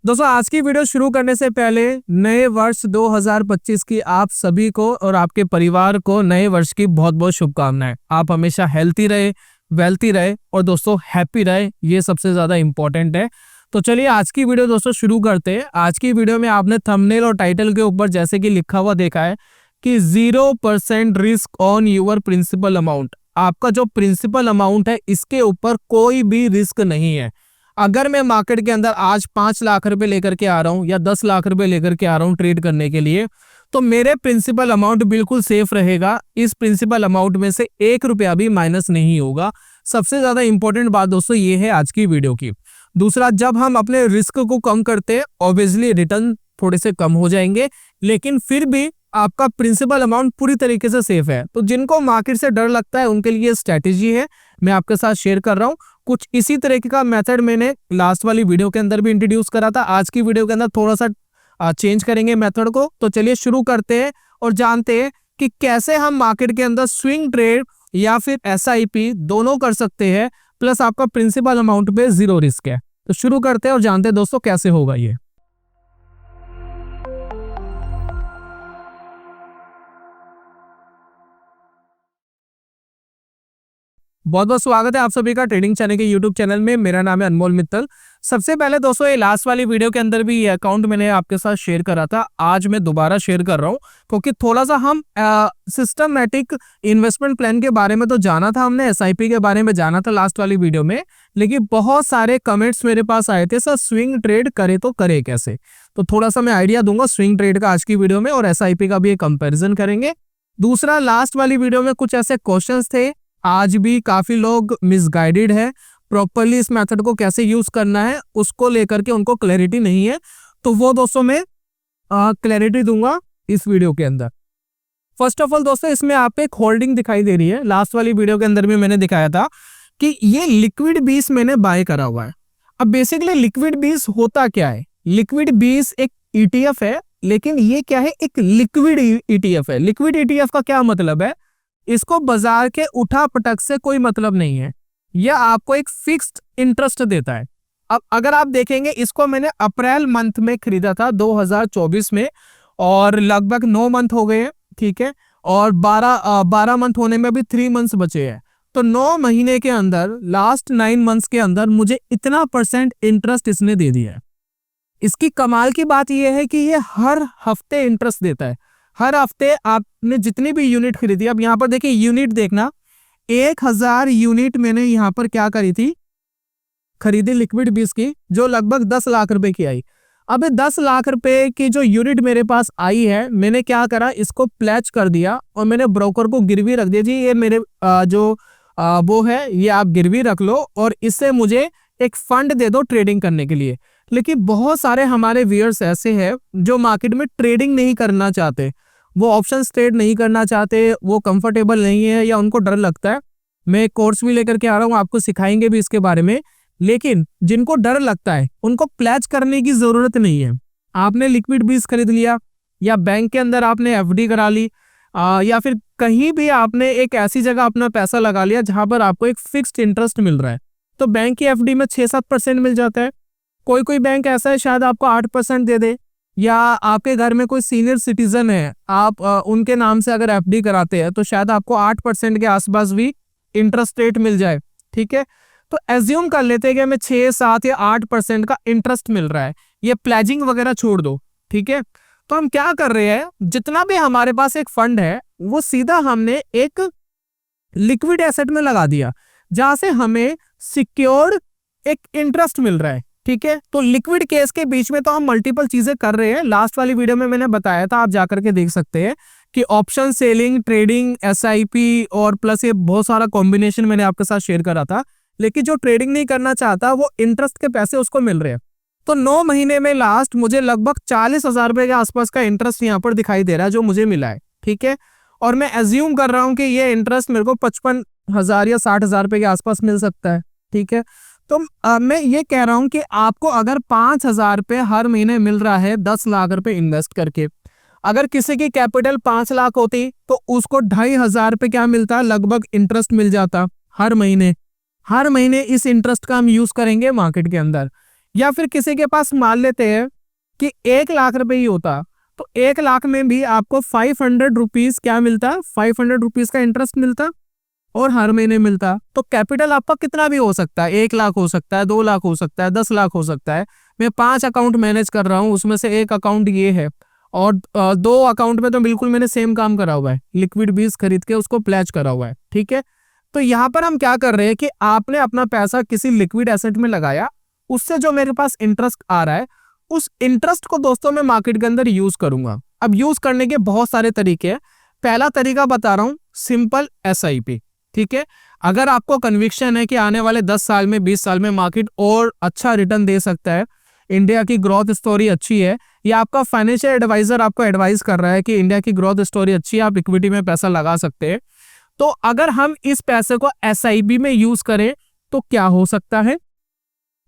दोस्तों आज की वीडियो शुरू करने से पहले नए वर्ष 2025 की आप सभी को और आपके परिवार को नए वर्ष की बहुत बहुत शुभकामनाएं। आप हमेशा हेल्थी रहे, वेल्थी रहे और दोस्तों हैप्पी रहे, ये सबसे ज्यादा इंपॉर्टेंट है। तो चलिए आज की वीडियो दोस्तों शुरू करते हैं। आज की वीडियो में आपने थंबनेल और टाइटल के ऊपर जैसे कि लिखा हुआ देखा है कि 0% risk on your principal amount. आपका जो प्रिंसिपल अमाउंट है इसके ऊपर कोई भी रिस्क नहीं है। अगर मैं मार्केट के अंदर आज 5 लाख रुपए लेकर के आ रहा हूं या 10 लाख रुपए लेकर के आ रहा हूं ट्रेड करने के लिए, तो मेरे प्रिंसिपल अमाउंट बिल्कुल सेफ रहेगा। इस प्रिंसिपल अमाउंट में से 1 रुपया भी माइनस नहीं होगा। सबसे ज्यादा इंपॉर्टेंट बात दोस्तों ये है आज की वीडियो की। दूसरा, जब हम अपने रिस्क को कम करते हैं ऑब्वियसली रिटर्न थोड़े से कम हो जाएंगे, लेकिन फिर भी आपका प्रिंसिपल अमाउंट पूरी तरीके से सेफ है। तो जिनको मार्केट से डर लगता है उनके लिए स्ट्रैटेजी है, मैं आपके साथ शेयर कर रहा हूं। कुछ इसी तरीके का मेथड मैंने लास्ट वाली वीडियो के अंदर भी इंट्रोड्यूस करा था। आज की वीडियो के अंदर थोड़ा सा चेंज करेंगे मेथड को। तो चलिए शुरू करते हैं और जानते हैं कि कैसे हम मार्केट के अंदर स्विंग ट्रेड या फिर SIP दोनों कर सकते हैं, प्लस आपका प्रिंसिपल अमाउंट पे 0 रिस्क है। तो शुरू करते हैं और जानते हैं दोस्तों कैसे होगा ये। बहुत बहुत स्वागत है आप सभी का ट्रेडिंग चैनल के यूट्यूब चैनल में। मेरा नाम है अनमोल मित्तल। सबसे पहले दोस्तों ये लास्ट वाली वीडियो के अंदर भी ये अकाउंट मैंने आपके साथ शेयर करा था, आज मैं दोबारा शेयर कर रहा हूँ क्योंकि थोड़ा सा हम सिस्टमैटिक इन्वेस्टमेंट प्लान के बारे में तो जाना था, हमने SIP के बारे में जाना था लास्ट वाली वीडियो में, लेकिन बहुत सारे कमेंट्स मेरे पास आए थे सर स्विंग ट्रेड करे तो करे कैसे। तो थोड़ा सा मैं आइडिया दूंगा स्विंग ट्रेड का आज की वीडियो में और SIP का भी एक कंपेरिजन करेंगे। दूसरा, लास्ट वाली वीडियो में कुछ ऐसे क्वेश्चन थे, आज भी काफी लोग मिसगाइडेड है, प्रॉपर्ली इस मेथड को कैसे यूज करना है उसको लेकर के उनको क्लैरिटी नहीं है। तो वो दोस्तों मैं क्लैरिटी दूंगा इस वीडियो के अंदर। फर्स्ट ऑफ ऑल दोस्तों इसमें आप एक होल्डिंग दिखाई दे रही है, लास्ट वाली वीडियो के अंदर भी मैंने दिखाया था कि ये लिक्विड बीस मैंने बाय करा हुआ है। अब बेसिकली लिक्विड बीस होता क्या है? लिक्विड बीस एक ETF है, लेकिन ये क्या है? एक लिक्विड ETF है। लिक्विड ETF का क्या मतलब है? इसको बाजार के उठा पटक से कोई मतलब नहीं है, यह आपको एक फिक्स्ड इंटरेस्ट देता है। अब अगर आप देखेंगे इसको मैंने अप्रैल मंथ में खरीदा था 2024 में और लगभग 9 मंथ हो गए हैं, ठीक है, और 12 मंथ होने में अभी 3 मंथ्स बचे हैं। तो 9 महीने के अंदर लास्ट 9 मंथ्स के अंदर मुझे इतना % इंटरेस्ट इसने दे दिया है। इसकी कमाल की बात यह है कि ये हर हफ्ते इंटरेस्ट देता है। हर हफ्ते आपने जितनी भी यूनिट खरीदी, अब यहाँ पर देखिए यूनिट देखना, 1000 यूनिट मैंने यहाँ पर क्या करी थी, खरीदी लिक्विड बीस की, जो लगभग 10 लाख रुपए की आई। अब 10 लाख रुपए की जो यूनिट मेरे पास आई है, मैंने क्या करा, इसको प्लेज कर दिया और मैंने ब्रोकर को गिरवी रख दिया, जी ये मेरे वो है, ये आप गिरवी रख लो और इससे मुझे एक फंड दे दो ट्रेडिंग करने के लिए। लेकिन बहुत सारे हमारे व्यूअर्स ऐसे हैं जो मार्केट में ट्रेडिंग नहीं करना चाहते, वो ऑप्शन ट्रेड नहीं करना चाहते, वो कंफर्टेबल नहीं है या उनको डर लगता है। मैं कोर्स भी लेकर के आ रहा हूँ, आपको सिखाएंगे भी इसके बारे में। लेकिन जिनको डर लगता है उनको प्लेज करने की जरूरत नहीं है। आपने लिक्विड बीस खरीद लिया या बैंक के अंदर आपने FD करा ली या फिर कहीं भी आपने एक ऐसी जगह अपना पैसा लगा लिया जहां पर आपको एक फिक्स्ड इंटरेस्ट मिल रहा है। तो बैंक की FD में 6-7% मिल जाता है। कोई बैंक ऐसा है शायद आपको 8% दे दे, या आपके घर में कोई सीनियर सिटीजन है, आप उनके नाम से अगर FD कराते हैं तो शायद आपको 8% के आसपास भी इंटरेस्ट रेट मिल जाए, ठीक है। तो एज्यूम कर लेते हैं कि हमें 6, 7 या 8% का इंटरेस्ट मिल रहा है, ये प्लेजिंग वगैरह छोड़ दो, ठीक है। तो हम क्या कर रहे हैं, जितना भी हमारे पास एक फंड है वो सीधा हमने एक लिक्विड एसेट में लगा दिया जहां से हमें सिक्योर्ड एक इंटरेस्ट मिल रहा है, ठीक है। तो लिक्विड केस के बीच में तो हम मल्टीपल चीजें कर रहे हैं। लास्ट वाली वीडियो में मैंने बताया था, आप जाकर के देख सकते हैं कि ऑप्शन सेलिंग, ट्रेडिंग, SIP और प्लस ये बहुत सारा कॉम्बिनेशन मैंने आपके साथ शेयर करा था। लेकिन जो ट्रेडिंग नहीं करना चाहता वो इंटरेस्ट के पैसे उसको मिल रहे हैं। तो 9 महीने में लास्ट मुझे लगभग 40,000 रुपए के आसपास का इंटरेस्ट यहाँ पर दिखाई दे रहा है जो मुझे मिला है, ठीक है। और मैं एज्यूम कर रहा हूँ कि ये इंटरेस्ट मेरे को 55,000 या 60,000 रुपए के आसपास मिल सकता है, ठीक है। तो मैं ये कह रहा हूं कि आपको अगर 5,000 रुपए हर महीने मिल रहा है 10 लाख रुपए इन्वेस्ट करके, अगर किसी की कैपिटल 5 लाख होती तो उसको 2,500 रुपए क्या मिलता, लगभग इंटरेस्ट मिल जाता हर महीने। हर महीने इस इंटरेस्ट का हम यूज करेंगे मार्केट के अंदर। या फिर किसी के पास मान लेते हैं कि 1 लाख रुपए ही होता, तो 1 लाख में भी आपको 500 रुपीज क्या मिलता, 500 रुपीज का इंटरेस्ट मिलता और हर महीने मिलता। तो कैपिटल आपका कितना भी हो सकता है, 1 लाख हो सकता है, 2 लाख हो सकता है, 10 लाख हो सकता है। मैं 5 अकाउंट मैनेज कर रहा हूँ, उसमें से एक अकाउंट ये है और 2 अकाउंट में तो बिल्कुल मैंने सेम काम करा हुआ है, लिक्विड बीज खरीद के उसको प्लेज करा हुआ है। ठीक है, तो यहाँ पर हम क्या कर रहे हैं कि आपने अपना पैसा किसी लिक्विड एसेट में लगाया, उससे जो मेरे पास इंटरेस्ट आ रहा है, उस इंटरेस्ट को दोस्तों मैं मार्केट के अंदर यूज करूंगा। अब यूज करने के बहुत सारे तरीके हैं। पहला तरीका बता रहा हूं, सिंपल SIP। ठीक है, अगर आपको कन्विक्शन है कि आने वाले 10 साल में 20 साल में मार्केट और अच्छा रिटर्न दे सकता है, इंडिया की ग्रोथ स्टोरी अच्छी है, या आपका फाइनेंशियल एडवाइजर आपको एडवाइस कर रहा है कि इंडिया की ग्रोथ स्टोरी अच्छी है, आप इक्विटी में पैसा लगा सकते हैं, तो अगर हम इस पैसे को SIP में यूज करें तो क्या हो सकता है।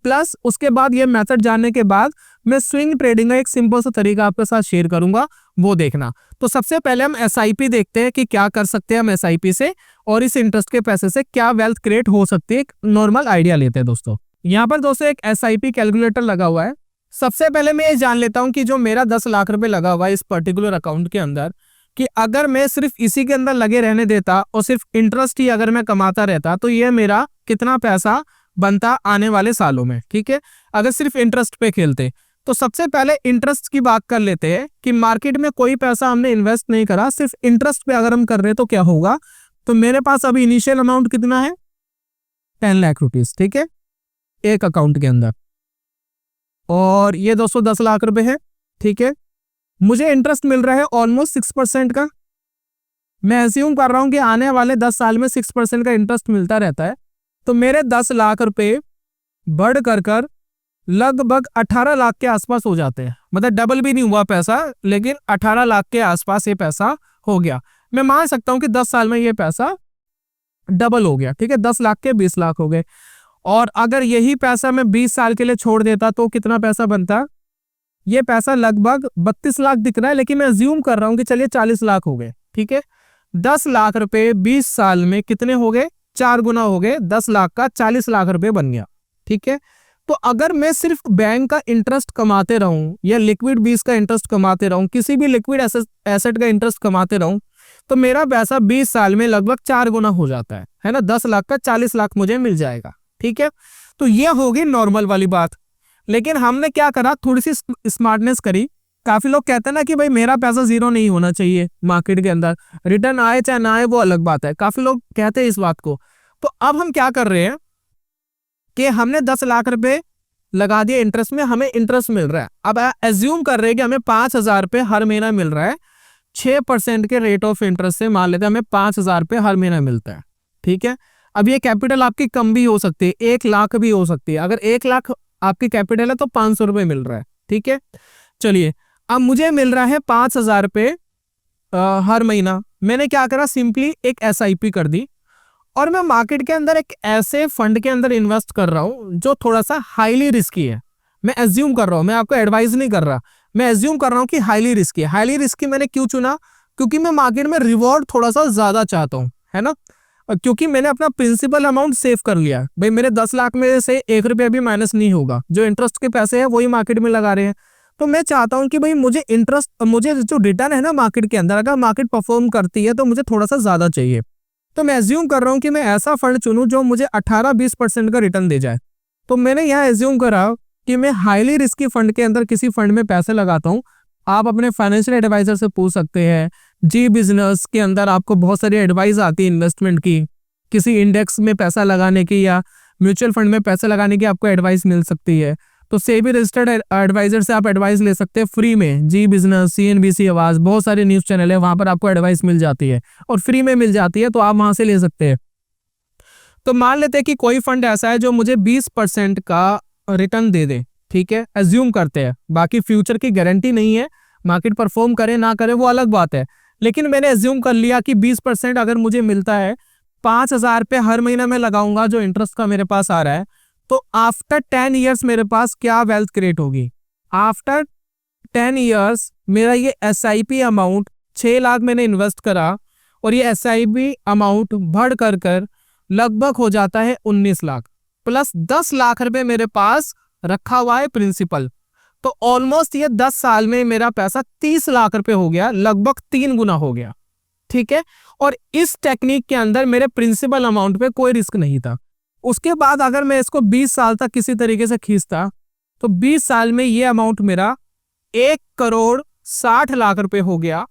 प्लस उसके बाद ये मेथड जानने के बाद मैं स्विंग ट्रेडिंग का एक सिंपल सा तरीका आपके साथ शेयर करूंगा, वो देखना। तो सबसे पहले हम SIP देखते हैं कि क्या कर सकते हैं हम SIP से, और इस इंटरेस्ट के पैसे से क्या वेल्थ क्रिएट हो सकती है। एक नॉर्मल आइडिया लेते हैं दोस्तों। यहाँ पर दोस्तों एक SIP कैलकुलेटर लगा हुआ है। सबसे पहले मैं ये जान लेता हूँ कि जो मेरा 10 लाख रुपए लगा हुआ है इस पर्टिकुलर अकाउंट के अंदर, कि अगर मैं सिर्फ इसी के अंदर लगे रहने देता और सिर्फ इंटरेस्ट ही अगर मैं कमाता रहता तो ये मेरा कितना पैसा बनता आने वाले सालों में। ठीक है, अगर सिर्फ इंटरेस्ट पे खेलते, तो सबसे पहले इंटरेस्ट की बात कर लेते हैं कि मार्केट में कोई पैसा हमने इन्वेस्ट नहीं करा, सिर्फ इंटरेस्ट पे अगर हम कर रहे हैं तो क्या होगा। तो मेरे पास अभी इनिशियल अमाउंट कितना है, 10 लाख रुपीज। ठीक है, एक अकाउंट के अंदर, और ये दोस्तों 10 लाख रुपए है। ठीक है, मुझे इंटरेस्ट मिल रहा है ऑलमोस्ट 6% का। मैं एज्यूम कर रहा हूं कि आने वाले 10 साल में 6% का इंटरेस्ट मिलता रहता है, तो मेरे 10 लाख रुपए बढ़ कर लगभग 18 लाख के आसपास हो जाते हैं। मतलब डबल भी नहीं हुआ पैसा, लेकिन 18 लाख के आसपास ये पैसा हो गया। मैं मान सकता हूं कि 10 साल में ये पैसा डबल हो गया। ठीक है, 10 लाख के 20 लाख हो गए। और अगर यही पैसा मैं 20 साल के लिए छोड़ देता तो कितना पैसा बनता, ये पैसा लगभग 32 लाख दिख रहा है, लेकिन मैं अज्यूम कर रहा हूं कि चलिए 40 लाख हो गए। ठीक है, 10 लाख रुपए 20 साल में कितने हो गए, 4 गुना हो गए, 10 लाख का 40 लाख रुपए बन गया। ठीक है, तो अगर मैं सिर्फ बैंक का इंटरेस्ट कमाते रहूं या लिक्विड बीज का इंटरेस्ट कमाते रहूं, किसी भी लिक्विड एसेट का इंटरेस्ट कमाते रहूं, तो मेरा पैसा 20 साल में लगभग 4 गुना हो जाता है ना। 10 लाख का 40 लाख मुझे मिल जाएगा। ठीक है, तो ये होगी नॉर्मल वाली बात। लेकिन हमने क्या करा, थोड़ी सी स्मार्टनेस करी। काफी लोग कहते हैं ना कि भाई मेरा पैसा जीरो नहीं होना चाहिए, मार्केट के अंदर रिटर्न आए चाहे ना आए वो अलग बात है, काफी लोग कहते हैं इस बात को। तो अब हम क्या कर रहे हैं कि हमने 10 लाख रुपए लगा दिए इंटरेस्ट में, हमें इंटरेस्ट मिल रहा है। अब एज्यूम कर रहे हैं कि हमें 5,000 रुपए हर महीना मिल रहा है, 6% के रेट ऑफ इंटरेस्ट से मान लेते हैं हमें 5,000 रुपए हर महीना मिलता है। ठीक है, अब ये कैपिटल आपकी कम भी हो सकती है, 1 लाख भी हो सकती है। अगर 1 लाख आपकी कैपिटल है तो 500 रुपए मिल रहा है। ठीक है, चलिए अब मुझे मिल रहा है 5,000 रुपए हर महीना। मैंने क्या करा, सिंपली एक SIP कर दी, और मैं मार्केट के अंदर एक ऐसे फंड के अंदर इन्वेस्ट कर रहा हूं जो थोड़ा सा हाईली रिस्की है। मैं एज्यूम कर रहा हूं, मैं आपको एडवाइस नहीं कर रहा, मैं एज्यूम कर रहा हूं कि हाईली रिस्की है। हाईली रिस्की मैंने क्यों चुना, क्योंकि मैं मार्केट में रिवॉर्ड थोड़ा सा ज्यादा चाहता हूं, है ना। क्योंकि मैंने अपना प्रिंसिपल अमाउंट सेव कर लिया, भाई मेरे 10 लाख में से 1 रुपया भी माइनस नहीं होगा, जो इंटरेस्ट के पैसे हैं वही मार्केट में लगा रहे हैं। तो मैं चाहता हूं कि भाई मुझे जो रिटर्न है ना मार्केट के अंदर, अगर मार्केट परफॉर्म करती है तो मुझे थोड़ा सा ज्यादा चाहिए। तो मैं एज्यूम कर रहा हूं कि मैं ऐसा फंड चुनूं जो मुझे 18-20% का रिटर्न दे जाए। तो मैंने यहाँ एज्यूम करा कि मैं हाईली रिस्की फंड के अंदर किसी फंड में पैसे लगाता हूँ। आप अपने फाइनेंशियल एडवाइजर से पूछ सकते हैं, जी बिजनेस के अंदर आपको बहुत सारी एडवाइस आती है इन्वेस्टमेंट की, किसी इंडेक्स में पैसा लगाने की या म्यूचुअल फंड में पैसा लगाने की आपको एडवाइस मिल सकती है। तो सेबी रजिस्टर्ड एडवाइजर से आप एडवाइस ले सकते हैं फ्री में। जी बिजनेस, CNBC आवाज, बहुत सारे न्यूज चैनल है, वहां पर आपको एडवाइस मिल जाती है और फ्री में मिल जाती है, तो आप वहां से ले सकते हैं। तो मान लेते हैं कि कोई फंड ऐसा है जो मुझे 20% का रिटर्न दे दे। ठीक है, एज्यूम करते हैं, बाकी फ्यूचर की गारंटी नहीं है, मार्केट परफॉर्म करे ना करे वो अलग बात है। लेकिन मैंने एज्यूम कर लिया कि 20% अगर मुझे मिलता है, 5,000 रुपये हर महीना में लगाऊंगा जो इंटरेस्ट का मेरे पास आ रहा है, तो आफ्टर 10 ईयर्स मेरे पास क्या वेल्थ क्रिएट होगी। आफ्टर 10 ईयर्स मेरा ये SIP अमाउंट 6 लाख मैंने इन्वेस्ट करा, और ये SIP अमाउंट बढ़ कर लगभग हो जाता है 19 लाख, प्लस 10 लाख रुपए मेरे पास रखा हुआ है प्रिंसिपल। तो ऑलमोस्ट ये 10 साल में मेरा पैसा 30 लाख रुपए हो गया, लगभग 3 गुना हो गया। ठीक है, और इस टेक्निक के अंदर मेरे प्रिंसिपल अमाउंट पे कोई रिस्क नहीं था। उसके बाद अगर मैं इसको 20 साल तक किसी तरीके से खींचता तो 20 साल में ये अमाउंट मेरा 1,60,00,000 रुपए हो गया,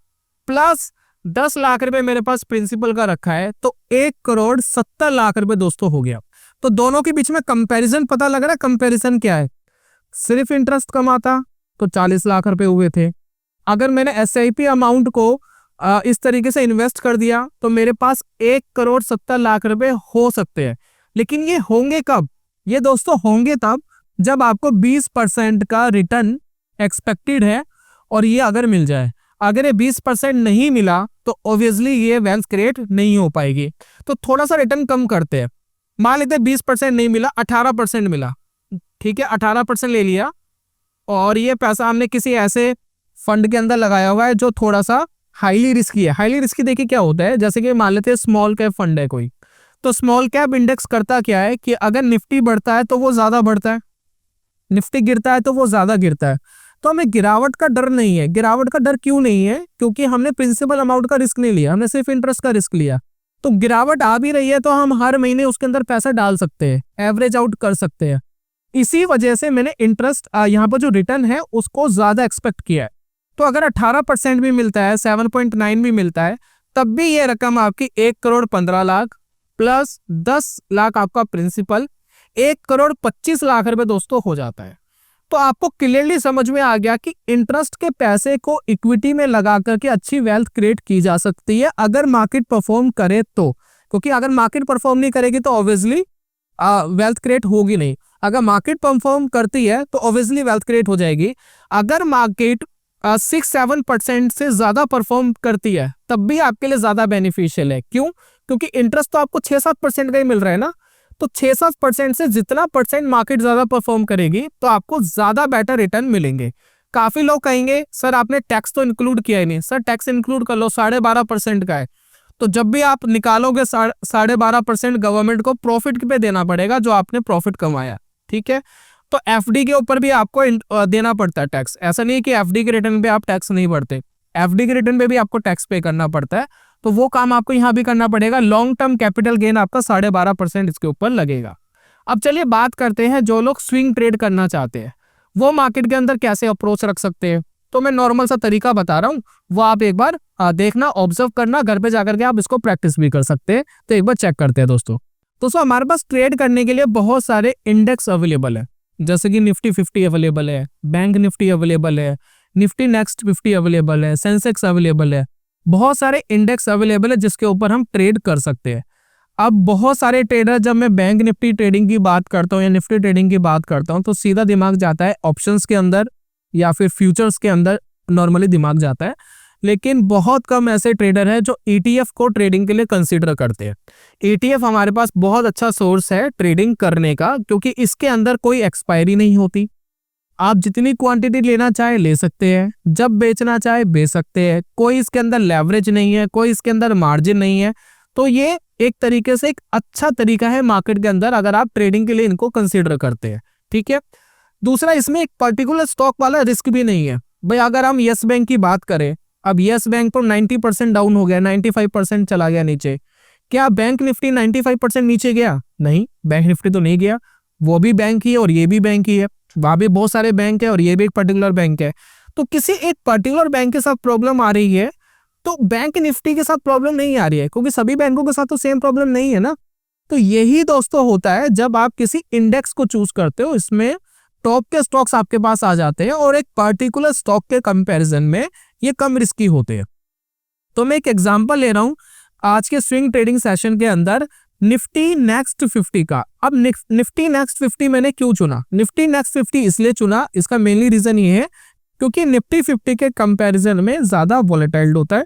प्लस 10 लाख रुपए मेरे पास प्रिंसिपल का रखा है, तो 1,70,00,000 रुपए दोस्तों हो गया। तो दोनों के बीच में कंपैरिजन पता लग रहा है। कंपैरिजन क्या है, सिर्फ इंटरेस्ट कमाता तो 40 लाख रुपए हुए थे। अगर मैंने SIP अमाउंट को इस तरीके से इन्वेस्ट कर दिया तो मेरे पास 1,70,00,000 रुपए हो सकते हैं। लेकिन ये होंगे कब? ये दोस्तों होंगे तब जब आपको 20% का रिटर्न एक्सपेक्टेड है और ये अगर मिल जाए। अगर ये 20% नहीं मिला तो ऑब्वियसली ये वेल्थ क्रिएट नहीं हो पाएगी। तो थोड़ा सा रिटर्न कम करते हैं, मान लेते 20% नहीं मिला, 18% मिला। ठीक है, 18% ले लिया और ये पैसा हमने किसी ऐसे फंड के अंदर लगाया हुआ है जो थोड़ा सा हाईली रिस्की है। हाईली रिस्की देखिए क्या होता है, जैसे कि मान लेते हैं स्मॉल कैप फंड है कोई, तो स्मॉल कैप इंडेक्स करता क्या है कि अगर निफ्टी बढ़ता है तो वो ज्यादा बढ़ता है, निफ्टी गिरता है तो वो ज्यादा गिरता है। तो हमें गिरावट का डर नहीं है। गिरावट का डर क्यों नहीं है? क्योंकि हमने प्रिंसिपल अमाउंट का रिस्क नहीं लिया, हमने सिर्फ इंटरेस्ट का रिस्क लिया। तो गिरावट आ भी रही है तो हम हर महीने उसके अंदर पैसा डाल सकते हैं, एवरेज आउट कर सकते हैं। इसी वजह से मैंने इंटरेस्ट यहाँ पर जो रिटर्न है उसको ज्यादा एक्सपेक्ट किया है। तो अगर 18% भी मिलता है, 7.9 भी मिलता है, तब भी ये रकम आपकी 1,15,00,000 प्लस 10 लाख आपका प्रिंसिपल 1,25,00,000 रुपए दोस्तों हो जाता है। तो आपको क्लियरली समझ में आ गया कि इंटरेस्ट के पैसे को इक्विटी में लगा करके अच्छी वेल्थ क्रिएट की जा सकती है अगर मार्केट परफॉर्म करे तो। क्योंकि अगर मार्केट परफॉर्म नहीं करेगी तो ऑब्वियसली वेल्थ क्रिएट होगी नहीं। अगर मार्केट परफॉर्म करती है तो ऑब्वियसली वेल्थ क्रिएट हो जाएगी। अगर मार्केट 6-7% से ज्यादा परफॉर्म करती है तब भी आपके लिए ज्यादा बेनिफिशियल है। क्यों? क्योंकि इंटरेस्ट तो आपको 6-7% का ही मिल रहा है ना। तो 6-7% से जितना परसेंट मार्केट ज्यादा परफॉर्म करेगी तो आपको ज्यादा बेटर रिटर्न मिलेंगे। काफी लोग कहेंगे सर आपने टैक्स तो इंक्लूड किया ही नहीं। सर टैक्स इंक्लूड कर लो, 12.5% का है। तो जब भी आप निकालोगे 12.5% गवर्नमेंट को प्रॉफिट पे देना पड़ेगा जो आपने प्रॉफिट कमाया। ठीक है, तो FD के ऊपर भी आपको देना पड़ता है टैक्स। ऐसा नहीं है कि FD के रिटर्न पे आप टैक्स नहीं भरते, FD के रिटर्न पे भी आपको टैक्स पे करना पड़ता है। तो वो काम आपको यहाँ भी करना पड़ेगा। लॉन्ग टर्म कैपिटल गेन आपका 12.5% इसके ऊपर लगेगा। अब चलिए बात करते हैं जो लोग स्विंग ट्रेड करना चाहते हैं वो मार्केट के अंदर कैसे अप्रोच रख सकते हैं। तो मैं नॉर्मल सा तरीका बता रहा हूँ, वो आप एक बार देखना, ऑब्जर्व करना, घर पे जाकर के आप इसको प्रैक्टिस भी कर सकते हैं। तो एक बार चेक करते हैं दोस्तों। हमारे पास ट्रेड करने के लिए बहुत सारे इंडेक्स अवेलेबल है, जैसे कि निफ्टी 50 अवेलेबल है, बैंक निफ्टी अवेलेबल है, निफ्टी नेक्स्ट 50 अवेलेबल है, सेंसेक्स अवेलेबल है। बहुत सारे इंडेक्स अवेलेबल है जिसके ऊपर हम ट्रेड कर सकते हैं। अब बहुत सारे ट्रेडर, जब मैं बैंक निफ्टी ट्रेडिंग की बात करता हूँ या निफ्टी ट्रेडिंग की बात करता हूँ तो सीधा दिमाग जाता है ऑप्शंस के अंदर या फिर फ्यूचर्स के अंदर नॉर्मली दिमाग जाता है। लेकिन बहुत कम ऐसे ट्रेडर हैं जो ETF को ट्रेडिंग के लिए कंसीडर करते हैं। ETF हमारे पास बहुत अच्छा सोर्स है ट्रेडिंग करने का, क्योंकि इसके अंदर कोई एक्सपायरी नहीं होती। आप जितनी क्वांटिटी लेना चाहे ले सकते हैं, जब बेचना चाहे बेच सकते हैं। कोई इसके अंदर लेवरेज नहीं है, कोई इसके अंदर मार्जिन नहीं है। तो ये एक तरीके से एक अच्छा तरीका है मार्केट के अंदर अगर आप ट्रेडिंग के लिए इनको कंसीडर करते हैं। ठीक है, दूसरा इसमें एक पर्टिकुलर स्टॉक वाला रिस्क भी नहीं है। भाई अगर हम यस बैंक की बात करें, अब यस बैंक पर 90% डाउन हो गया, 95% चला गया नीचे। क्या बैंक निफ्टी 95% नीचे गया? नहीं, बैंक निफ्टी तो नहीं गया। वो भी बैंक ही है और ये भी बैंक ही है, वहां भी बहुत सारे बैंक है और ये भी एक पर्टिकुलर बैंक है। तो किसी एक पर्टिकुलर बैंक के साथ प्रॉब्लम आ रही है तो बैंक निफ्टी के साथ प्रॉब्लम नहीं आ रही है, क्योंकि सभी बैंकों के साथ तो सेम प्रॉब्लम नहीं है ना। तो यही दोस्तों होता है जब आप किसी इंडेक्स को चूज करते हो, इसमें टॉप के स्टॉक्स आपके पास आ जाते हैं और एक पर्टिकुलर स्टॉक के कंपैरिजन में ये कम रिस्की होते हैं। तो मैं एक एग्जांपल ले रहा हूं आज के स्विंग ट्रेडिंग सेशन के अंदर निफ्टी नेक्स्ट 50 का। अब निफ्टी नेक्स्ट 50 मैंने क्यों चुना? निफ्टी नेक्स्ट 50 इसलिए चुना, इसका मेनली रीजन ये है क्योंकि निफ्टी 50 के कंपैरिजन में ज्यादा वोलेटाइल होता है।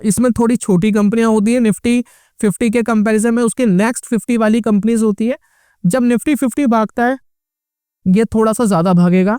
इसमें थोड़ी छोटी कंपनियां होती है, निफ्टी 50 के कंपैरिजन में उसके नेक्स्ट 50 वाली कंपनीज होती है। जब निफ्टी 50 भागता है ये थोड़ा सा ज्यादा भागेगा,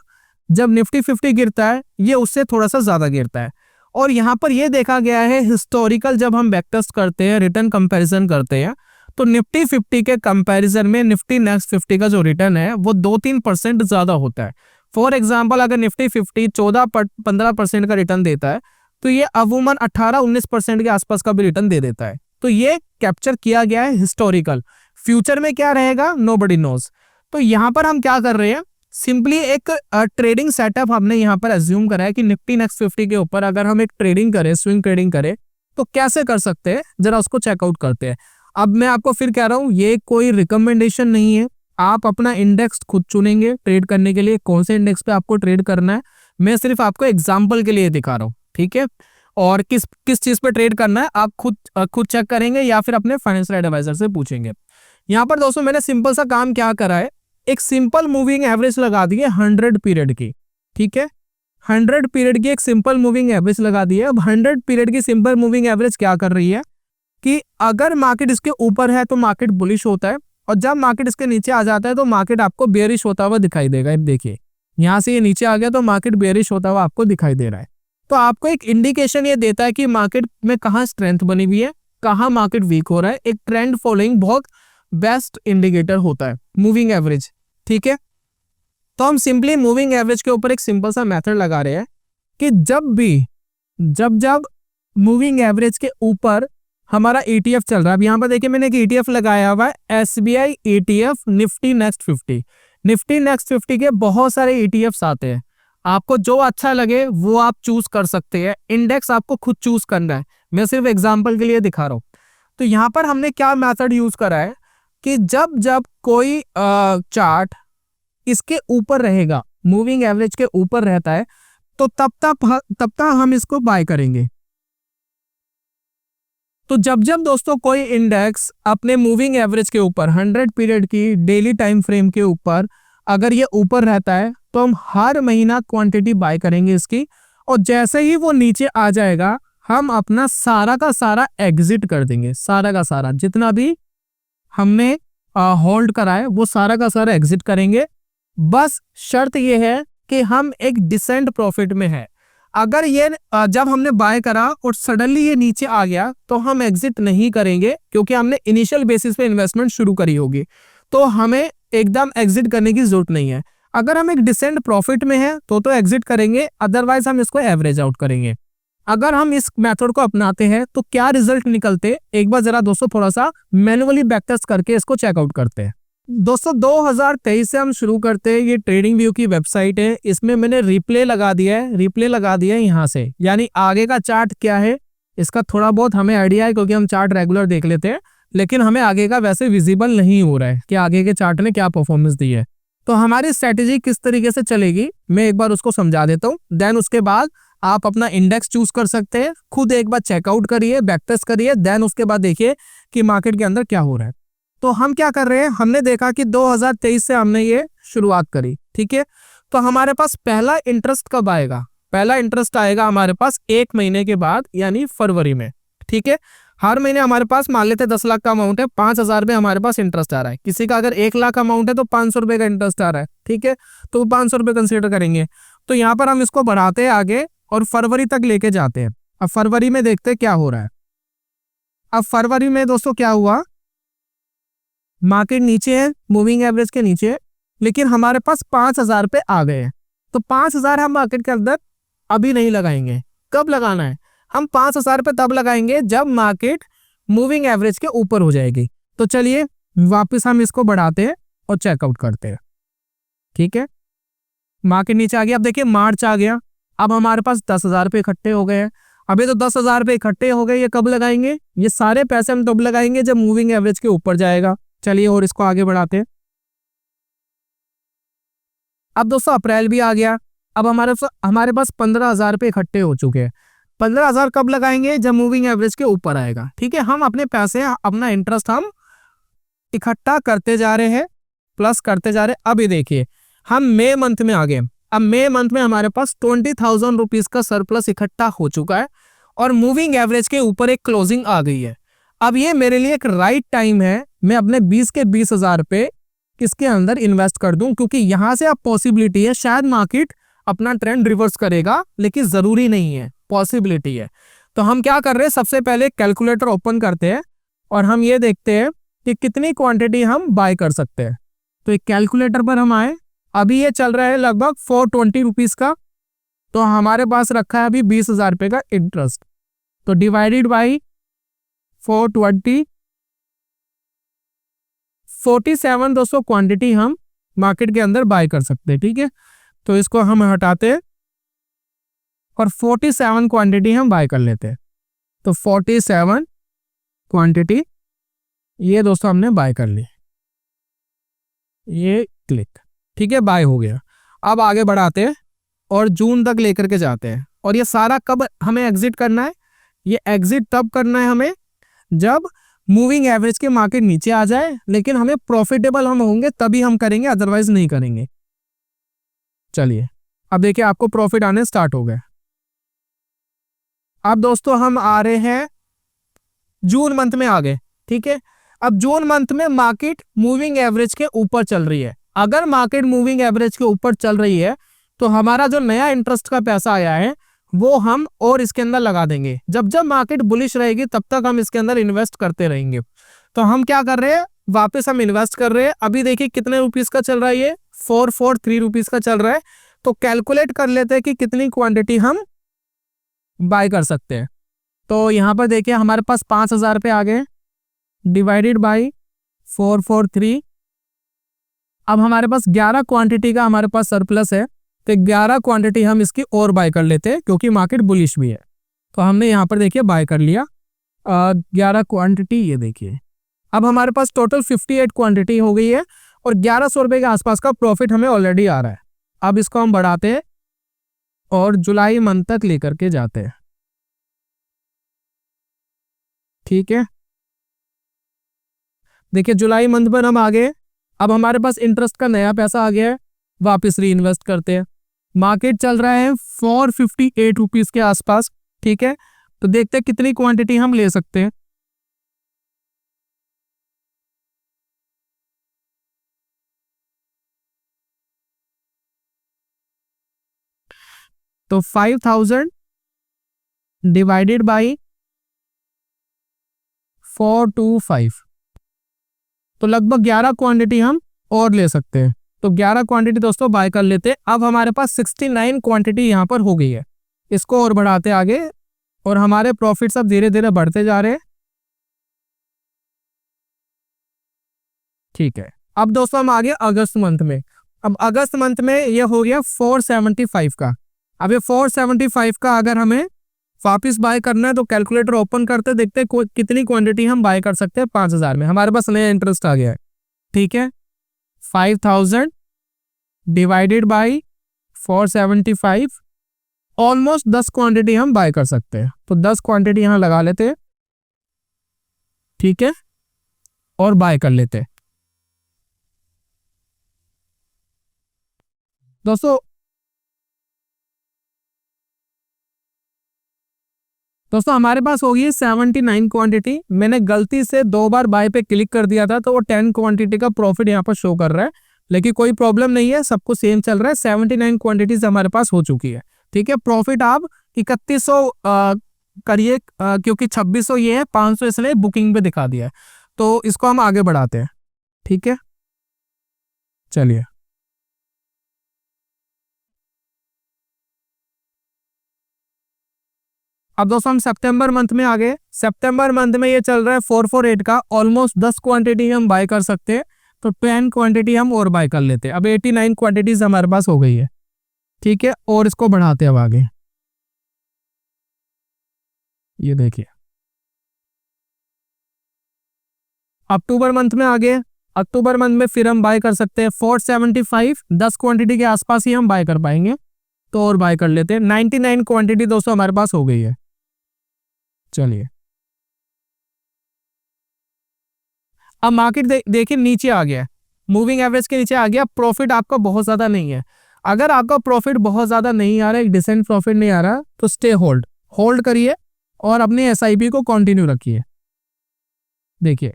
जब निफ्टी 50 गिरता है ये उससे थोड़ा सा ज्यादा गिरता है। और यहाँ पर ये देखा गया है हिस्टोरिकल, जब हम बैक टेस्ट करते हैं, रिटर्न कंपैरिजन करते हैं, तो निफ्टी 50 के कंपैरिजन में निफ्टी नेक्स्ट 50 का जो रिटर्न है वो 2-3% ज्यादा होता है। फॉर एग्जांपल अगर निफ्टी 50 14-15% का रिटर्न देता है तो ये अमूमन 18-19% के आसपास का भी रिटर्न दे देता है। तो ये कैप्चर किया गया है हिस्टोरिकल। फ्यूचर में क्या रहेगा नोबडी नोज। तो यहाँ पर हम क्या कर रहे हैं, सिंपली एक ट्रेडिंग सेटअप हमने यहाँ पर एज्यूम करा है कि निफ्टी नेक्स्ट 50 के ऊपर अगर हम एक ट्रेडिंग करें, स्विंग ट्रेडिंग करें तो कैसे कर सकते हैं, जरा उसको चेकआउट करते हैं। अब मैं आपको फिर कह रहा हूँ ये कोई रिकमेंडेशन नहीं है, आप अपना इंडेक्स खुद चुनेंगे ट्रेड करने के लिए, कौन से इंडेक्स पे आपको ट्रेड करना है। मैं सिर्फ आपको एग्जाम्पल के लिए दिखा रहा हूँ, ठीक है। और किस किस चीज पे ट्रेड करना है आप खुद चेक करेंगे या फिर अपने फाइनेंशियल एडवाइजर से पूछेंगे। यहाँ पर दोस्तों मैंने सिंपल सा काम क्या करा है, एक सिंपल मूविंग एवरेज लगा दी है 100 पीरियड की, ठीक है। 100 पीरियड की एक सिंपल मूविंग एवरेज लगा दी है। अब 100 पीरियड की सिंपल मूविंग एवरेज क्या कर रही है कि अगर मार्केट इसके ऊपर है तो मार्केट बुलिश होता है, और जब मार्केट इसके नीचे आ जाता है तो मार्केट आपको बेयरिश होता हुआ दिखाई देगा। देखिए यहाँ से ये नीचे आ गया तो मार्केट बेयरिश होता हुआ आपको दिखाई दे रहा है। तो आपको एक इंडिकेशन ये देता है कि मार्केट में कहाँ स्ट्रेंथ बनी हुई है, कहाँ मार्केट वीक हो रहा है। एक ट्रेंड फॉलोइंग बहुत बेस्ट इंडिकेटर होता है मूविंग एवरेज, ठीक है। तो हम सिंपली मूविंग एवरेज के ऊपर एक सिंपल सा मेथड लगा रहे हैं कि जब मूविंग एवरेज के ऊपर हमारा ETF चल रहा है। अब यहाँ पर देखिए मैंने एक ETF लगाया हुआ है SBI ETF Nifty next 50। Nifty next 50 के बहुत सारे ETFs आते हैं, आपको जो अच्छा लगे वो आप चूज कर सकते हैं। इंडेक्स आपको खुद चूज करना है, मैं सिर्फ एग्जांपल के लिए दिखा रहा हूँ। तो यहाँ पर हमने क्या मेथड यूज करा है कि जब कोई चार्ट इसके ऊपर रहेगा, मूविंग एवरेज के ऊपर रहता है, तो तब तक हम इसको बाय करेंगे। तो जब दोस्तों कोई इंडेक्स अपने मूविंग एवरेज के ऊपर 100 पीरियड की डेली टाइम फ्रेम के ऊपर अगर ये ऊपर रहता है तो हम हर महीना क्वांटिटी बाय करेंगे इसकी, और जैसे ही वो नीचे आ जाएगा हम अपना सारा का सारा एग्जिट कर देंगे। सारा का सारा जितना भी हमने होल्ड करा है वो सारा का सारा एग्जिट करेंगे। बस शर्त ये है कि हम एक डिसेंट प्रॉफिट में है। अगर ये जब हमने बाय करा और सडनली ये नीचे आ गया तो हम एग्जिट नहीं करेंगे, क्योंकि हमने इनिशियल बेसिस पे इन्वेस्टमेंट शुरू करी होगी, तो हमें एकदम एग्जिट करने की जरूरत नहीं है। अगर हम एक डिसेंट प्रॉफिट में है तो एग्जिट करेंगे, अदरवाइज हम इसको एवरेज आउट करेंगे। अगर हम इस मेथड को अपनाते हैं तो क्या रिजल्ट निकलते, एक बार जरा दोस्तों थोड़ा सा मैनुअली बैकटेस्ट करके इसको चेकआउट करते हैं। दोस्तों 2023 से हम शुरू करते हैं। ये ट्रेडिंग व्यू की वेबसाइट है, इसमें मैंने रिप्ले लगा दिया है यहाँ से, यानी आगे का चार्ट क्या है इसका थोड़ा बहुत हमें आइडिया है, क्योंकि हम चार्ट रेगुलर देख लेते हैं, लेकिन हमें आगे का वैसे विजिबल नहीं हो रहा है कि आगे के चार्ट ने क्या परफॉर्मेंस दी है। तो हमारी स्ट्रेटेजी किस तरीके से चलेगी मैं एक बार उसको समझा देता हूँ, देन उसके बाद आप अपना इंडेक्स चूज कर सकते हैं। खुद एक बार चेकआउट करिए, बैकटेस्ट करिए, देन उसके बाद देखिए कि मार्केट के अंदर क्या हो रहा है। तो हम क्या कर रहे हैं, हमने देखा कि 2023 से हमने ये शुरुआत करी, ठीक है। तो हमारे पास पहला इंटरेस्ट कब आएगा, पहला इंटरेस्ट आएगा हमारे पास 1 महीने के बाद, यानी फरवरी में, ठीक है। हर महीने हमारे पास मान लेते 10 लाख का अमाउंट है, 5,000 रुपये हमारे पास इंटरेस्ट आ रहा है। किसी का अगर 1 लाख अमाउंट है तो 500 रुपये का इंटरेस्ट आ रहा है, ठीक है, तो 500 रुपये कंसिडर करेंगे। तो यहाँ पर हम इसको बढ़ाते हैं आगे और फरवरी तक लेके जाते हैं। अब फरवरी में देखते हैं क्या हो रहा है। अब फरवरी में दोस्तों क्या हुआ, मार्केट नीचे है, मूविंग एवरेज के नीचे है, लेकिन हमारे पास 5,000 रुपये आ गए हैं। तो 5,000 हम मार्केट के अंदर अभी नहीं लगाएंगे। कब लगाना है, हम 5,000 रुपये तब लगाएंगे जब मार्केट मूविंग एवरेज के ऊपर हो जाएगी। तो चलिए वापस हम इसको बढ़ाते हैं और चेकआउट करते हैं, ठीक है। मार्केट नीचे आ गया, अब देखिए मार्च आ गया, अब हमारे पास 10,000 रुपये इकट्ठे हो गए हैं। अभी तो 10,000 रुपये इकट्ठे हो गए, ये कब लगाएंगे, ये सारे पैसे हम तब लगाएंगे जब मूविंग एवरेज के ऊपर जाएगा। चलिए और इसको आगे बढ़ाते हैं। अब दोस्तों अप्रैल भी आ गया, अब हमारे पास 15,000 रुपये इकट्ठे हो चुके हैं। 15,000 कब लगाएंगे, जब मूविंग एवरेज के ऊपर आएगा, ठीक है। हम अपने पैसे, अपना इंटरेस्ट हम इकट्ठा करते जा रहे हैं, प्लस करते जा रहे हैं। अभी देखिए हम मई मंथ में आ गए। अब मई मंथ में हमारे पास 20,000 रुपीज का सरप्लस इकट्ठा हो चुका है और मूविंग एवरेज के ऊपर एक क्लोजिंग आ गई है। अब ये मेरे लिए एक राइट टाइम है, मैं अपने 20,000 रुपये किसके अंदर इन्वेस्ट कर दूं, क्योंकि यहां से अब पॉसिबिलिटी है शायद मार्केट अपना ट्रेंड रिवर्स करेगा, लेकिन जरूरी नहीं है, पॉसिबिलिटी है। तो हम क्या कर रहे हैं, सबसे पहले कैलकुलेटर ओपन करते हैं और हम ये देखते हैं कि कितनी क्वांटिटी हम बाय कर सकते हैं। तो एक कैलकुलेटर पर हम आए, अभी ये चल रहा है लगभग 420 रुपीज़ का, तो हमारे पास रखा है अभी 20,000 रुपये का इंटरेस्ट। तो डिवाइडेड बाई 420, 47 दोस्तों क्वांटिटी हम मार्केट के अंदर बाय कर सकते हैं। ठीक है, तो इसको हम हटाते हैं और 47 क्वांटिटी हम बाय कर लेते हैं। तो 47 क्वांटिटी ये दोस्तों हमने बाय कर ली, ये क्लिक, ठीक है, बाय हो गया। अब आगे बढ़ाते हैं और जून तक लेकर के जाते हैं। और ये सारा कब हमें एग्जिट करना है? ये एग्जिट तब करना है हमें जब मूविंग एवरेज के मार्केट नीचे आ जाए, लेकिन हमें प्रॉफिटेबल हम होंगे तभी हम करेंगे, अदरवाइज नहीं करेंगे। चलिए अब देखिए आपको प्रॉफिट आने स्टार्ट हो गए। अब दोस्तों हम आ रहे हैं जून मंथ में आ गए। ठीक है, अब जून मंथ में मार्केट मूविंग एवरेज के ऊपर चल रही है। अगर मार्केट मूविंग एवरेज के ऊपर चल रही है तो हमारा जो नया इंटरेस्ट का पैसा आया है वो हम और इसके अंदर लगा देंगे। जब जब मार्केट बुलिश रहेगी तब तक हम इसके अंदर इन्वेस्ट करते रहेंगे। तो हम क्या कर रहे हैं, वापस हम इन्वेस्ट कर रहे हैं। अभी देखिए कितने रुपीस का चल रहा है, ये 443 रुपीस का चल रहा है। तो कैलकुलेट कर लेते हैं कि कितनी क्वांटिटी हम बाय कर सकते हैं। तो यहाँ पर देखिए हमारे पास 5,000 रुपये आ गए, डिवाइडेड बाई 443। अब हमारे पास 11 क्वांटिटी का हमारे पास सरप्लस है, तो 11 क्वांटिटी हम इसकी और बाय कर लेते हैं क्योंकि मार्केट बुलिश भी है। तो हमने यहाँ पर देखिए बाय कर लिया 11 क्वांटिटी, ये देखिए। अब हमारे पास टोटल 58 क्वांटिटी हो गई है और 1100 रुपये के आसपास का प्रॉफिट हमें ऑलरेडी आ रहा है। अब इसको हम बढ़ाते हैं और जुलाई मंथ तक लेकर के जाते हैं। ठीक है, देखिए जुलाई मंथ पर हम आ गए। अब हमारे पास इंटरेस्ट का नया पैसा आ गया है, वापस री इन्वेस्ट करते हैं। मार्केट चल रहा है 458 रुपीज़ के आसपास। ठीक है, तो देखते हैं कितनी क्वांटिटी हम ले सकते हैं। तो 5,000 डिवाइडेड बाई 425, तो लगभग 11 क्वांटिटी हम और ले सकते हैं। तो 11 क्वांटिटी दोस्तों बाय कर लेते हैं। अब हमारे पास 69 क्वांटिटी यहाँ पर हो गई है। इसको और बढ़ाते आगे और हमारे प्रॉफिट सब धीरे धीरे बढ़ते जा रहे हैं। ठीक है, अब दोस्तों हम आ गए अगस्त मंथ में। अब अगस्त मंथ में ये हो गया 475 का। अब ये 475 का अगर हमें वापस बाय करना है तो कैलकुलेटर ओपन करते देखते हैं कितनी क्वांटिटी हम बाय कर सकते हैं। 5,000 में हमारे पास नया इंटरेस्ट आ गया है। ठीक है, 5,000 डिवाइडेड बाई 475, ऑलमोस्ट 10 क्वांटिटी हम बाय कर सकते हैं। तो 10 क्वांटिटी यहाँ लगा लेते हैं। ठीक है, और बाय कर लेते हैं। दोस्तों हमारे पास होगी 79 क्वांटिटी। मैंने गलती से 2 बार बाय पे क्लिक कर दिया था तो वो 10 क्वांटिटी का प्रॉफिट यहाँ पर शो कर रहा है, लेकिन कोई प्रॉब्लम नहीं है, सब कुछ सेम चल रहा है। 79 क्वांटिटीज हमारे पास हो चुकी है। ठीक है, प्रॉफिट आप 3100 करिए क्योंकि 2600 ये है, 500 इसलिए बुकिंग पे दिखा दिया है। तो इसको हम आगे बढ़ाते हैं। ठीक है, चलिए अब दोस्तों हम सितंबर मंथ में आ गए। सितंबर मंथ में ये चल रहा है 448 का, ऑलमोस्ट 10 क्वांटिटी हम बाय कर सकते हैं। तो 10 क्वांटिटी हम और बाय कर लेते हैं। अब 89 क्वांटिटीज हमारे पास हो गई है। ठीक है, और इसको बढ़ाते हैं अब आगे। ये देखिए अक्टूबर मंथ में आ गए। अक्टूबर मंथ में फिर हम बाय कर सकते हैं 475, 10 क्वांटिटी के आसपास ही हम बाय कर पाएंगे, तो और बाय कर लेते हैं। 99 क्वांटिटी दोस्तों हमारे पास हो गई है। चलिए अब मार्केट देखिए नीचे आ गया, मूविंग एवरेज के नीचे आ गया। प्रॉफिट आपका बहुत ज्यादा नहीं है। अगर आपका प्रॉफिट बहुत ज्यादा नहीं आ रहा है, एक डिसेंट प्रॉफिट नहीं आ रहा, तो स्टे होल्ड करिए और अपनी एसआईपी को कंटिन्यू रखिए। देखिए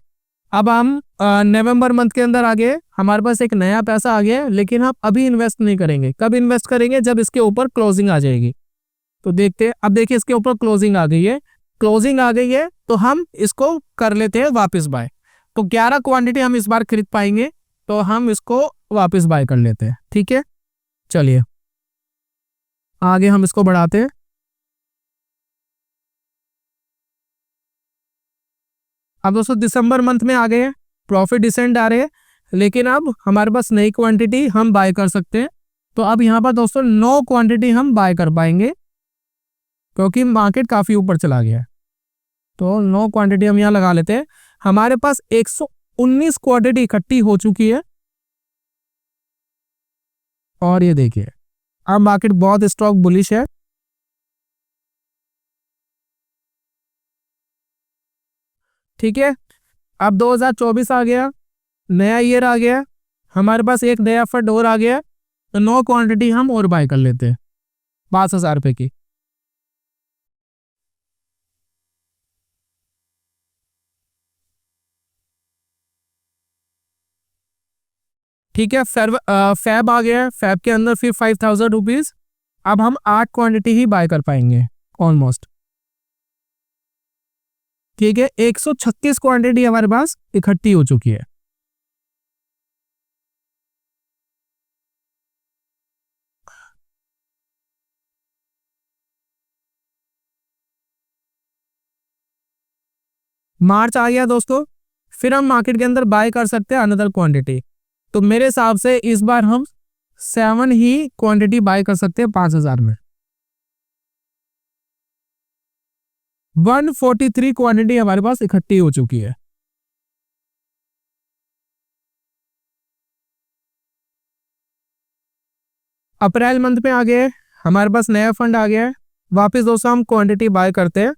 अब हम नवंबर मंथ के अंदर आ गए। हमारे पास एक नया पैसा आ गया, लेकिन हम अभी इन्वेस्ट नहीं करेंगे। कब इन्वेस्ट करेंगे? जब इसके ऊपर क्लोजिंग आ जाएगी। तो देखते हैं, अब देखिए इसके ऊपर क्लोजिंग आ गई है। क्लोजिंग आ गई है तो हम इसको कर लेते हैं वापस बाय। तो 11 क्वांटिटी हम इस बार खरीद पाएंगे, तो हम इसको वापस बाय कर लेते हैं। ठीक है, चलिए आगे हम इसको बढ़ाते हैं। अब दोस्तों दिसंबर मंथ में आ गए हैं, प्रॉफिट डिसेंड आ रहे हैं, लेकिन अब हमारे पास नई क्वांटिटी हम बाय कर सकते हैं। तो अब यहाँ पर दोस्तों 9 क्वांटिटी हम बाय कर पाएंगे, क्योंकि मार्केट काफ़ी ऊपर चला गया है। तो 9 क्वांटिटी हम यहाँ लगा लेते हैं। हमारे पास 119 क्वांटिटी इकट्ठी हो चुकी है। और ये देखिए अब मार्केट बहुत स्टॉक बुलिश है। ठीक है, अब 2024 आ गया, नया ईयर आ गया, हमारे पास एक नया फंड और आ गया, तो 9 क्वांटिटी हम और बाय कर लेते हैं 5,000 रुपये की। ठीक है, फैब आ गया, फैब के अंदर फिर 5,000 रुपीज़। अब हम 8 क्वांटिटी ही बाय कर पाएंगे ऑलमोस्ट। ठीक है, 136 क्वांटिटी हमारे पास इकट्ठी हो चुकी है। मार्च आ गया दोस्तों, फिर हम मार्केट के अंदर बाय कर सकते हैं अनदर क्वांटिटी। तो मेरे हिसाब से इस बार हम 7 ही क्वांटिटी बाय कर सकते हैं 5,000 में। 143 क्वांटिटी हमारे पास इकट्ठी हो चुकी है। अप्रैल मंथ में आ गए, हमारे पास नया फंड आ गया है, वापस दोस्तों हम क्वांटिटी बाय करते हैं।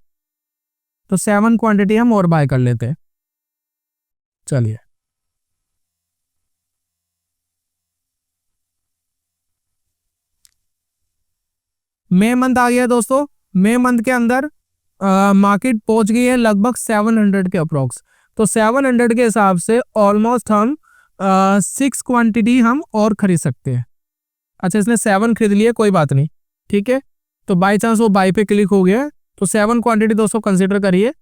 तो 7 क्वांटिटी हम और बाय कर लेते हैं। चलिए मई मंथ आ गया दोस्तों। मई मंथ के अंदर मार्केट पहुंच गई है लगभग 700 के अप्रोक्स। तो 700 के हिसाब से ऑलमोस्ट हम 6 क्वांटिटी हम और खरीद सकते हैं। अच्छा, इसने 7 खरीद लिए, कोई बात नहीं। ठीक है, तो बाई चांस वो बाई पे क्लिक हो गया, तो 7 क्वांटिटी दोस्तों कंसिडर करिए,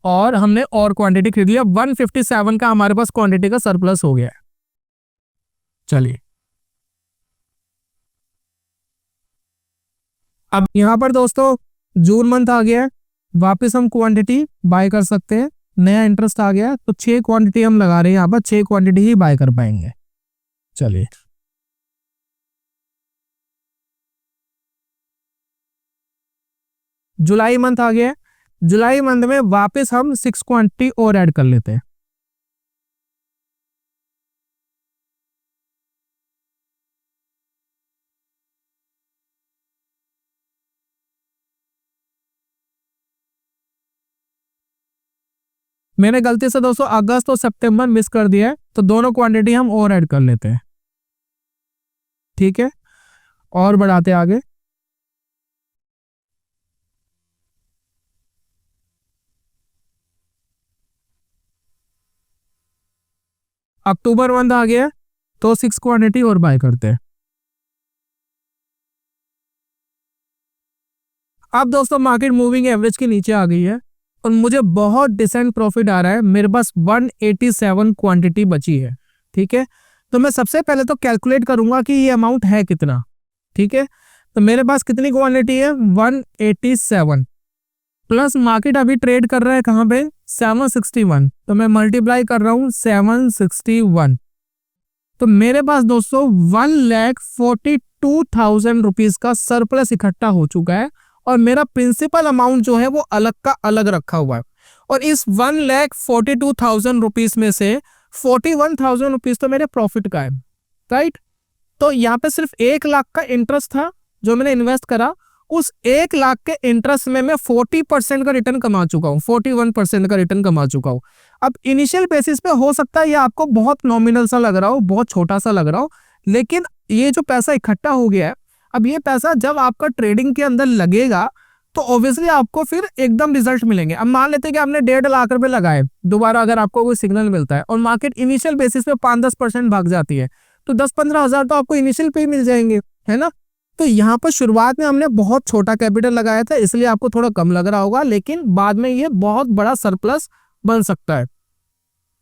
और हमने और क्वांटिटी खरीद लिया। 157 का हमारे पास क्वांटिटी का सरप्लस हो गया है। चलिए अब यहाँ पर दोस्तों जून मंथ आ गया है, वापस हम क्वांटिटी बाय कर सकते हैं। नया इंटरेस्ट आ गया, तो 6 क्वांटिटी हम लगा रहे हैं यहाँ पर, 6 क्वांटिटी ही बाय कर पाएंगे। चलिए जुलाई मंथ आ गया है, जुलाई मंथ में वापस हम 6 क्वांटिटी और ऐड कर लेते हैं। मैंने गलती से दोस्तों अगस्त और सितंबर मिस कर दिया है, तो दोनों क्वांटिटी हम और ऐड कर लेते हैं। ठीक है, और बढ़ाते आगे। अक्टूबर मंथ आ गया, तो 6 क्वांटिटी और बाय करते हैं। अब दोस्तों मार्केट मूविंग एवरेज के नीचे आ गई है, और मुझे बहुत डिसेंट प्रॉफिट आ रहा है। मेरे पास 187 क्वांटिटी बची है। ठीक है, तो मैं सबसे पहले तो कैलकुलेट करूंगा कि ये अमाउंट है कितना। ठीक है, तो मेरे पास कितनी क्वांटिटी है, 187 प्लस मार्केट अभी ट्रेड कर रहा है कहाँ पे, 761, तो मैं मल्टीप्लाई कर रहा हूँ 761। तो मेरे पास दोस्तों 1,42,000 रुपीज का सरप्लस इकट्ठा हो चुका है, और मेरा प्रिंसिपल अमाउंट जो है वो अलग का अलग रखा हुआ है। और इस 1,42,000 रुपीज में से 41,000 रुपीज तो मेरे प्रॉफिट का है, राइट। तो यहाँ पे सिर्फ 1 लाख का इंटरेस्ट था जो मैंने इन्वेस्ट करा, उस 1 लाख के इंटरेस्ट में मैं 40% का रिटर्न कमा चुका हूँ, 41% का रिटर्न कमा चुका हूँ। अब इनिशियल बेसिस पे हो सकता है ये आपको बहुत नॉमिनल सा लग रहा हो, बहुत छोटा सा लग रहा हो, लेकिन ये जो पैसा इकट्ठा हो गया है, अब ये पैसा जब आपका ट्रेडिंग के अंदर लगेगा तो ऑब्वियसली आपको फिर एकदम रिजल्ट मिलेंगे। अब मान लेते हैं कि आपने 1.5 लाख रुपए लगाए, दोबारा अगर आपको कोई सिग्नल मिलता है और मार्केट इनिशियल बेसिस पे 5-10% भाग जाती है, तो 10-15 हजार तो आपको इनिशियल पे ही मिल जाएंगे, है ना। तो यहाँ पर शुरुआत में हमने बहुत छोटा कैपिटल लगाया था, इसलिए आपको थोड़ा कम लग रहा होगा, लेकिन बाद में ये बहुत बड़ा सरप्लस बन सकता है।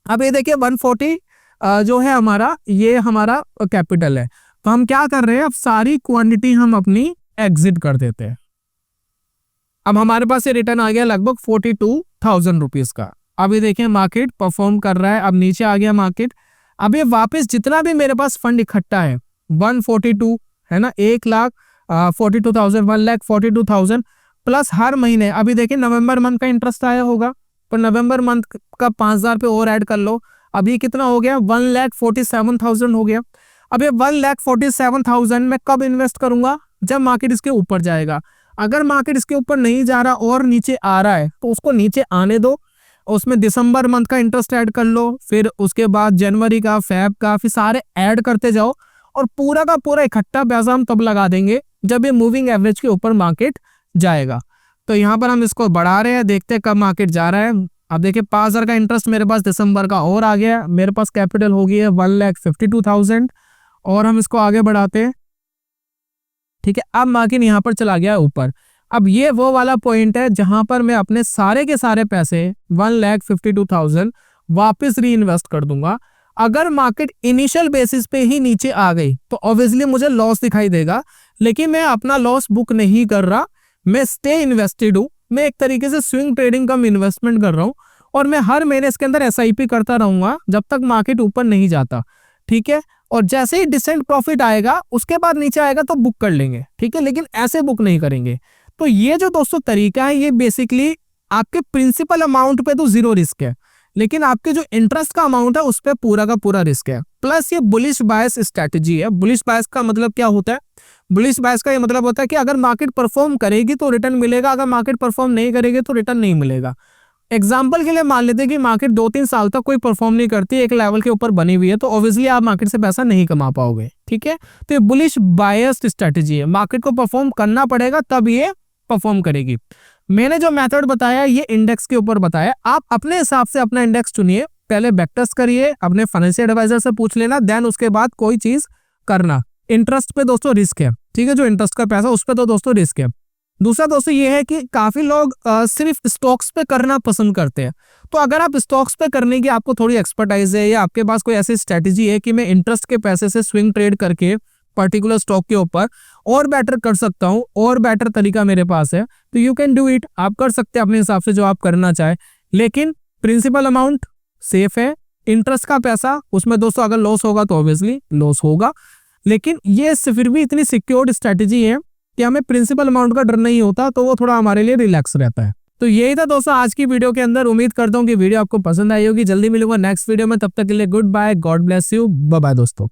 अब ये देखिए 140 जो है हमारा, ये हमारा कैपिटल है। तो हम क्या कर रहे हैं, अब सारी क्वांटिटी हम अपनी एग्जिट कर देते हैं। अब हमारे पास ये रिटर्न आ गया लगभग 42,000 रुपीज का। अब ये देखिए मार्केट परफॉर्म कर रहा है, अब नीचे आ गया मार्केट। अब ये वापस जितना भी मेरे पास फंड इकट्ठा है 142 है ना, 1,42,000, 1,42,000 प्लस हर महीने, अभी देखिए नवंबर मंथ का इंटरेस्ट आया होगा, पर नवंबर मंथ का 5,000 पे और ऐड कर लो, अभी कितना हो गया 1,47,000 हो गया। अब ये 1,47,000 में कब इन्वेस्ट करूंगा, जब मार्केट इसके ऊपर जाएगा। अगर मार्केट इसके ऊपर नहीं जा रहा और नीचे आ रहा है तो उसको नीचे आने दो, उसमें दिसंबर मंथ का इंटरेस्ट ऐड कर लो, फिर उसके बाद जनवरी का, फेब का, फिर सारे ऐड करते जाओ और पूरा का पूरा इकट्ठा ब्याज हम तब लगा देंगे जब ये मूविंग एवरेज के ऊपर मार्केट जाएगा। तो यहाँ पर हम इसको बढ़ा रहे हैं, देखते हैं कब मार्केट जा रहा है। अब देखिए 5,000 का इंटरेस्ट मेरे पास दिसंबर का और आ गया, मेरे पास कैपिटल हो गई है 1,52,000 और हम इसको आगे बढ़ाते हैं। ठीक है, अब मार्केट यहाँ पर चला गया ऊपर। अब ये वो वाला पॉइंट है जहां पर मैं अपने सारे के सारे पैसे 1,52,000 वापस री इन्वेस्ट कर दूंगा। अगर मार्केट इनिशियल बेसिस पे ही नीचे आ गई तो ऑब्वियसली मुझे लॉस दिखाई देगा, लेकिन मैं अपना लॉस बुक नहीं कर रहा, मैं स्टे इन्वेस्टेड हूं, मैं एक तरीके से स्विंग ट्रेडिंग कम इन्वेस्टमेंट कर रहा हूं और मैं हर महीने इसके अंदर SIP करता रहूंगा जब तक मार्केट ऊपर नहीं जाता। ठीक है, और जैसे ही डिसेंट प्रॉफिट आएगा उसके बाद नीचे आएगा तो बुक कर लेंगे। ठीक है, लेकिन ऐसे बुक नहीं करेंगे। तो ये जो दोस्तों तरीका है, ये बेसिकली आपके प्रिंसिपल अमाउंट पे तो जीरो रिस्क है, लेकिन आपके जो इंटरेस्ट का अमाउंट है उस पे पूरा का पूरा रिस्क है। प्लस ये बुलिश बायस स्ट्रेटजी है। बुलिश बायस का मतलब क्या होता है, बुलिश बायस का ये मतलब होता है कि अगर मार्केट परफॉर्म करेगी तो रिटर्न मिलेगा, अगर मार्केट परफॉर्म नहीं करेगी तो रिटर्न नहीं मिलेगा। एग्जाम्पल के लिए मान लेते हैं कि मार्केट 2-3 साल तक कोई परफॉर्म नहीं करती, एक लेवल के ऊपर बनी हुई है, तो ऑब्वियसली आप मार्केट से पैसा नहीं कमा पाओगे। ठीक है, तो ये बुलिश बायस्ड स्ट्रेटजी है, मार्केट को परफॉर्म करना पड़ेगा तब ये परफॉर्म करेगी। मैंने जो मेथड बताया ये इंडेक्स के ऊपर बताया, आप अपने हिसाब से अपना इंडेक्स चुनिए, पहले बैक टेस्ट करिए, अपने फाइनेंशियल एडवाइजर से पूछ लेना, देन उसके बाद कोई चीज करना। इंटरेस्ट पे दोस्तों रिस्क है, ठीक है, जो इंटरेस्ट का पैसा उस पे तो दोस्तों रिस्क है। दूसरा दोस्तों ये है कि काफी लोग सिर्फ स्टॉक्स पे करना पसंद करते हैं। तो अगर आप स्टॉक्स पे करने की आपको थोड़ी एक्सपर्टाइज है या आपके पास कोई ऐसी स्ट्रेटजी है कि मैं इंटरेस्ट के पैसे से स्विंग ट्रेड करके पर्टिकुलर स्टॉक के ऊपर और बेटर कर सकता हूं, और बेटर तरीका मेरे पास है, तो यू कैन डू इट, आप कर सकते हैं अपने हिसाब से जो आप करना चाहे। लेकिन प्रिंसिपल अमाउंट सेफ है, इंटरेस्ट का पैसा उसमें दोस्तों अगर लॉस होगा तो ऑब्वियसली लॉस होगा, लेकिन ये फिर भी इतनी सिक्योर्ड स्ट्रेटजी है कि हमें प्रिंसिपल अमाउंट का डर नहीं होता, तो वो थोड़ा हमारे लिए रिलैक्स रहता है। तो यही था दोस्तों आज की वीडियो के अंदर। उम्मीद करता हूँ कि वीडियो आपको पसंद आई होगी। जल्दी मिलूंगा नेक्स्ट वीडियो में, तब तक के लिए goodbye, god bless you, bye bye दोस्तों।